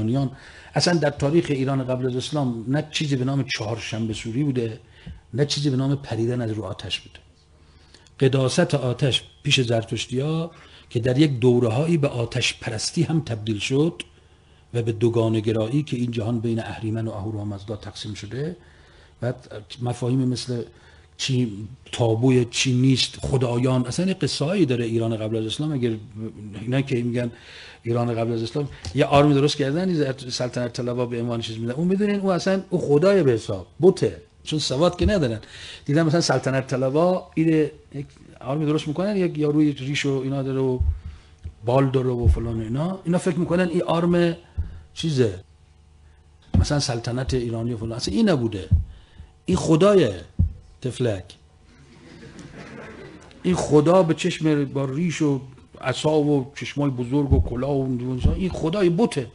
ایرانیان. اصلا در تاریخ ایران قبل از اسلام نه چیزی به نام چهارشنبه سوری بوده، نه چیزی به نام پریدن از رو آتش بوده. قداست آتش پیش زرتشتی‌ها که در یک دوره‌هایی به آتش پرستی هم تبدیل شد و به دوگانه گرایی که این جهان بین اهریمن و اهورامزدا تقسیم شده و مفاهیم مثل چی تابوی چی نیست، خدایان، اصلا این قصه هایی داره ایران قبل از اسلام. اگر اینا که میگن ایران قبل از اسلام یه آرمی درست کردن سلطنت طلبا به عنوان چیز میدن، اون میدونین اون اصلا اون خدای به حساب بوته، چون سواد که ندارن. دیدن مثلا سلطنت طلبا این یک آرمی درست میکنن، یک یاروی ریش و اینا داره و بال داره و فلان اینا فکر میکنن این آرم چیزه مثلا سلطنت ایرانی و فلان، اصلا این نبوده، این خدای تفلک، این خدا به چشم با ریش و عصا و چشمای بزرگ و کلاه و این خدای بوته،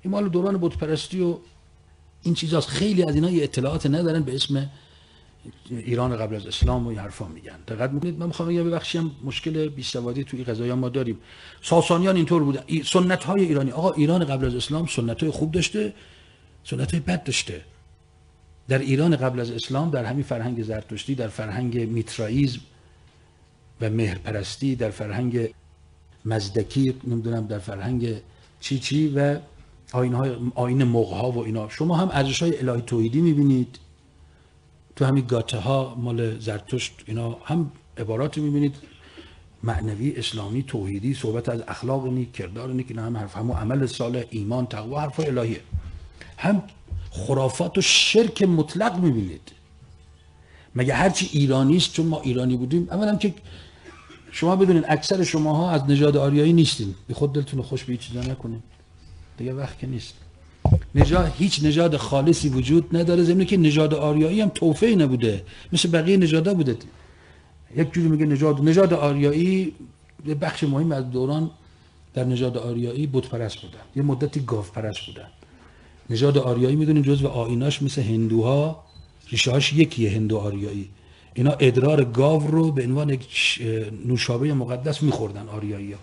این مال دوران بت پرستی و این چیزاست. خیلی از اینا اطلاعات ندارن به اسم ایران قبل از اسلام و این حرفا میگن. دقت میکنید؟ من میخوام بگم ببخشیم مشکل بیسوادی توی قضایا ما داریم. ساسانیان اینطور بودن. سنت های ایرانی، آقا ایران قبل از اسلام سنت های خوب داشته، سنت های بد داشته. در ایران قبل از اسلام، در همین فرهنگ زرتشتی، در فرهنگ میترائیسم و مهرپرستی، در فرهنگ مزدکی، نمیدونم در فرهنگ چی و آیین مغها و اینا، شما هم ارزش‌های الهی توحیدی می‌بینید تو همین گاته ها مال زرتشت، اینا هم عبارات می‌بینید معنوی، اسلامی، توحیدی، صحبت از اخلاق نیک، کردار نیک، اینا هم حرف هم عمل صالح، ایمان، تقوا، حرفای الهیه. هم خرافات و شرک مطلق می‌بینید. مگه هرچی ایرانی است چون ما ایرانی بودیم؟ اولا که شما بدونین اکثر شماها از نژاد آریایی نیستین، بی خود دلتون رو خوش به هیچ چیزا نکنین دیگه، وقت که نیست. هیچ نژاد خالصی وجود نداره، ضمن که نژاد آریایی هم توفیع نبوده، مثل بقیه نژادا بوده. یک جوری میگه نژاد آریایی، یه بخش مهم از دوران در نژاد آریایی بت پرست بودن، یه مدتی گاو پرست بودن. نژاد آریایی میدونین جزو آییناش مثل هندوها ریشه هاش یکیه، هندو آریایی. اینا ادرار گاو رو به عنوان یک نوشابه مقدس میخوردن آریایی‌ها.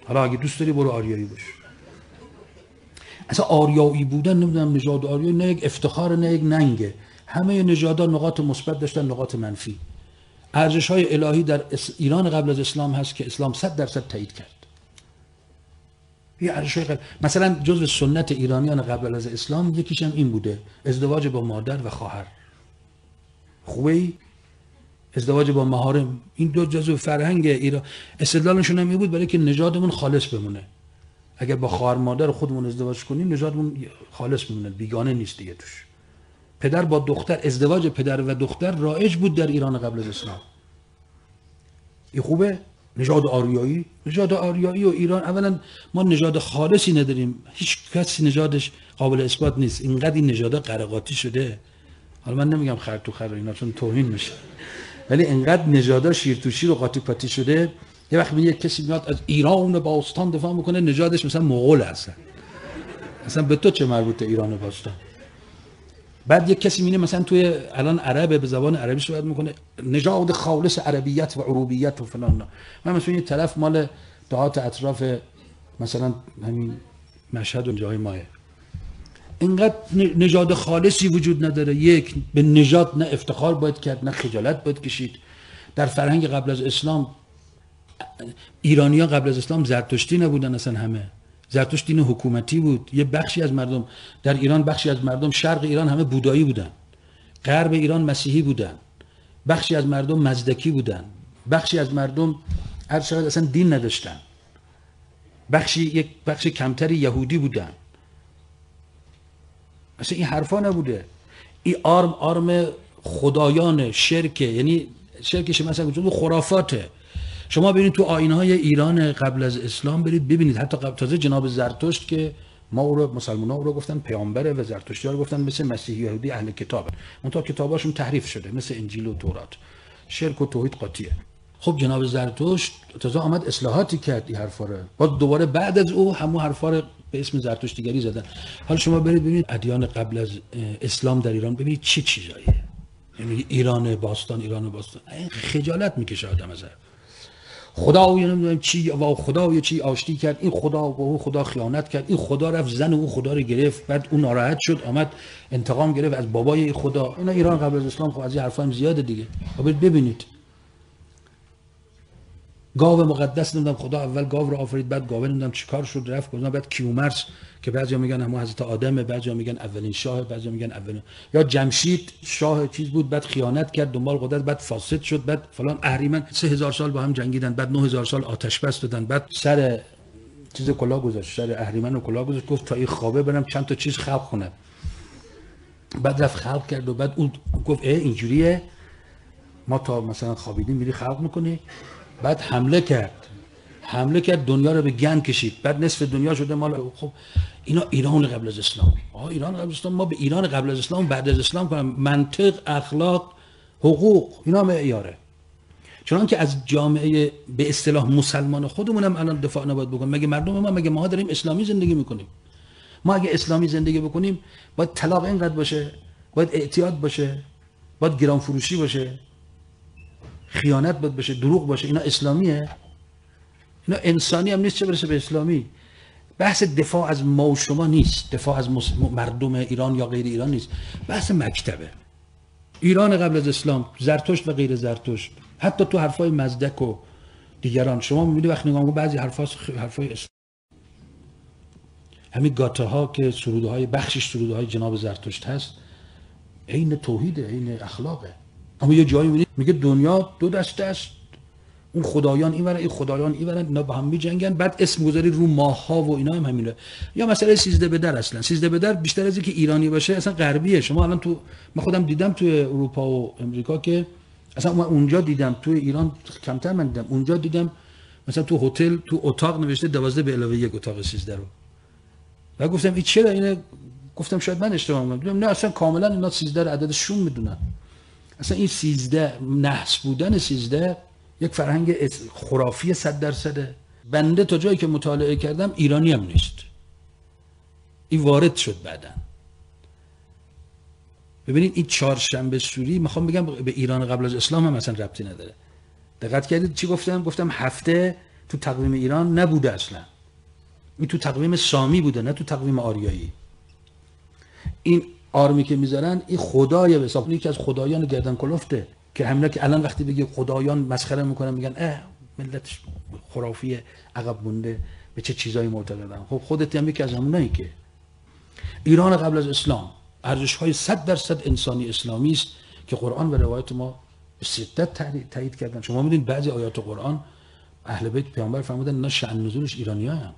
حالا اگه دوست داری برو آریایی باش. اصلا آریایی بودن، نمیدونم نژاد آریایی نه یک افتخار نه یک ننگه. همه نژادها نقاط مثبت داشتن، نقاط منفی. ارزش‌های الهی در ایران قبل از اسلام هست که اسلام 100% تایید کرد. مثلا جزء سنت ایرانیان قبل از اسلام یکیش هم این بوده، ازدواج با مادر و خواهر. خوبه؟ ازدواج با محارم، این دو جزء فرهنگ ایران. استدلالشون هم این بود برای که نژادمون خالص بمونه. اگر با خواهر مادر خودمون ازدواج کنیم نژادمون خالص میمونه، بیگانه نیست دیگه توش. پدر با دختر، ازدواج پدر و دختر رایج بود در ایران قبل از اسلام. این خوبه؟ نژاد آریایی و ایران، اولا ما نژاد خالصی نداریم، هیچ کسی نژادش قابل اثبات نیست. اینقدر این نژادا قرقاتی شده، حالا من نمیگم خر تو خر اینا چون توهین میشه، ولی اینقدر نژادا شیر تو شیر و قاطی پاتی شده. یه وقت یک کسی میاد از ایران باستان دفاع میکنه، نژادش مثلا مغول هستن، اصلا به تو چه مربوطه ایران باستان؟ بعد یک کسی میینه مثلا توی الان عربه، به زبان عربی صحبت میکنه، نژاد خالص عربیت و عروبیت و فلان. من مثلا یه طرف مال دهات اطراف مثلا همین مشهد و جای ماه، اینقدر نژاد خالصی وجود نداره. یک، به نژاد نه افتخار باید کرد نه خجالت باید کشید. در فرهنگ قبل از اسلام ایرانیان قبل از اسلام زرتشتی نبودن، اصلا همه زرتشت دین حکومتی بود. یه بخشی از مردم در ایران، بخشی از مردم شرق ایران همه بودایی بودن، غرب ایران مسیحی بودن، بخشی از مردم مزدکی بودن، بخشی از مردم هر چقدر اصلا دین نداشتن، یک بخش کمتری یهودی بودن. اصلا این حرفا نبوده. این آرم خدایان شرکه، یعنی شرکش مثلا جزو خرافاته. شما برید تو آیین‌های ایران قبل از اسلام برید ببینید، حتی تازه جناب زرتشت که ما او رو مسلمان‌ها او رو گفتن پیامبره و زرتشتی‌ها رو گفتن مثل مسیحی یهودی اهل کتاب، منتها کتاباشون تحریف شده مثل انجیل و تورات، شرک و توحید قاطیه. خب جناب زرتشت تازه آمد اصلاحاتی کرد این حرفا رو، بعد دوباره بعد از او همون حرفا رو به اسم زرتشتیگری زدن. حالا شما برید ببینید ادیان قبل از اسلام در ایران، ببینید چه چیزاییه. یعنی ایران باستان، خجالت میکشه آدم از. خدای نمیدونم چی و خدای چی آشتی کرد، این خدا با اون خدا خیانت کرد، این خدا رفت زن اون خدا رو گرفت، بعد اون ناراحت شد آمد انتقام گرفت از بابای این خدا. اینا ایران قبل از اسلام خب از این حرفا هم زیاده دیگه. ببینید گاو مقدس نمیدونم خدا اول گاو رو آفرید، بعد گاو نمیدونم چیکار شد رفت گذاشت، بعد کیومرث که بعضیا میگن همون حضرت آدمه، بعضیا میگن اولین شاه، بعضیا میگن اولین، یا جمشید شاه چیز بود بعد خیانت کرد دنبال قدرت بعد فاسد شد، بعد فلان اهریمن 3000 سال با هم جنگیدن، بعد 9000 سال آتش بس دادن، بعد سر چیز کلاه گذاشت، سر اهریمن رو کلاه گذاشت، گفت تا این خوابه برم چند تا چیز خلق کنم، بعد رفت خلق کرد و بعد اون گفت اینجوریه ما تا مثلا خوابیدیم میری خلق میکنی، بعد حمله کرد دنیا رو به گند کشید، بعد نصف دنیا شده مال. خب اینا ایران قبل از اسلام. ایران قبل از اسلام، ما به ایران قبل از اسلام بعد از اسلام کنم، منطق، اخلاق، حقوق، اینا معیاره. چون که از جامعه به اصطلاح مسلمان خودمون هم الان دفاع نباید بکنیم. مگه مردم ما داریم اسلامی زندگی میکنیم؟ ما اگه اسلامی زندگی بکنیم باید طلاق اینقدر باشه، باید اعتیاد باشه، باید گران فروشی باشه، خیانت باید باشه، دروغ باشه. اینا اسلامیه؟ اینا انسانی هم نیست چه برسه به اسلامی. بحث دفاع از ما و شما نیست، دفاع از مردم ایران یا غیر ایران نیست، بحث مکتبه. ایران قبل از اسلام، زرتشت و غیر زرتشت، حتی تو حرفای مزدک و دیگران شما میبینید وقتی نگاه میکنید بعضی حرفای اسلام، همین گاته ها که سروده های بخشش سروده های جناب زرتشت هست، عین توحیده، عین اخلاقه. اما یه جایی میبینید میگه دنیا دو دسته است، اون خدایان اینورن این خدایان اینورن، اینا با هم میجنگن، بعد اسم گذاری رو ماه ها و اینا هم همینه. یا مسئله 13 بدر، اصلا 13 بدر بیشتر از اینکه ایرانی باشه اصلا غربیه. شما الان تو، من خودم دیدم توی اروپا و امریکا که اصلا من اونجا دیدم، توی ایران کمتر من دیدم، اونجا دیدم مثلا تو هتل تو اتاق نوشته 12 به علاوه 1 اتاق 13 رو. و گفتم این چرا اینه؟ گفتم شاید من اشتباه میکنم. نه اصلا کاملا اینا 13 رو عددشون میدونن. اصلا این 13 نحس بودن 13 یک فرهنگ خرافی 100%. بنده تا جایی که مطالعه کردم ایرانی هم نیست، این وارد شد بعداً. ببینید این چهارشنبه سوری، میخوام بگم به ایران قبل از اسلام هم اصلا ربطی نداره. دقت کردید چی گفتم؟ گفتم هفته تو تقویم ایران نبوده اصلا، این تو تقویم سامی بوده، نه تو تقویم آریایی. این آرمی که میذارن این خدای به حساب یکی از خدایان گردن کلفته، که همینا که الان وقتی بگی خدایان مسخره میکنن، میگن ملت خرافی عقب مونده به چه چیزایی معتقدن. خب خودت هم یکی از همونایی که ایران قبل از اسلام ارزش‌های 100% انسانی اسلامی است که قرآن و روایت ما به شدت تایید کردن. شما می‌دونید بعضی آیات قرآن اهل بیت پیامبر فرمودن اینا شأن نزولش ایرانی‌هاست.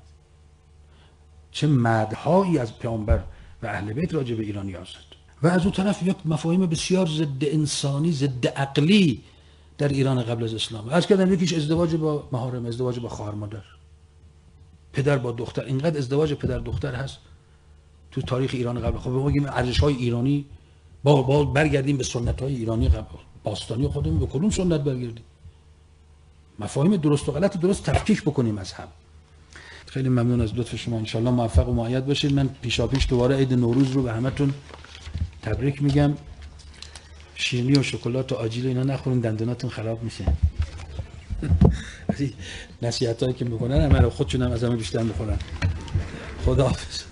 چه مدحایی از پیامبر و اهل بیت راجع به ایرانی هست. و از اون طرف یک مفاهیم بسیار ضد انسانی، ضد عقلی در ایران قبل از اسلام. عرض کردم یکیش ازدواج با محارم، ازدواج با خواهر مادر، پدر با دختر. اینقدر ازدواج پدر دختر هست تو تاریخ ایران قبل. خب بگیم ارزش‌های ایرانی با برگردیم به سنت‌های ایرانی قبل باستانی خودمون، به کدوم سنت برگردیم؟ مفاهیم درست و غلط درست تفکیک بکنیم از هم. خیلی ممنون از لطف شما، ان شاءالله موفق و مؤید باشید. من پیشاپیش دوباره عید نوروز رو به همتون تبریک میگم. شیرینی و شکلات و آجیل اینا نخورین، دندوناتون خراب میشه. نصیحتایی که میکنن همه رو خودشون هم از همه بیشتر میخورن. خداحافظ.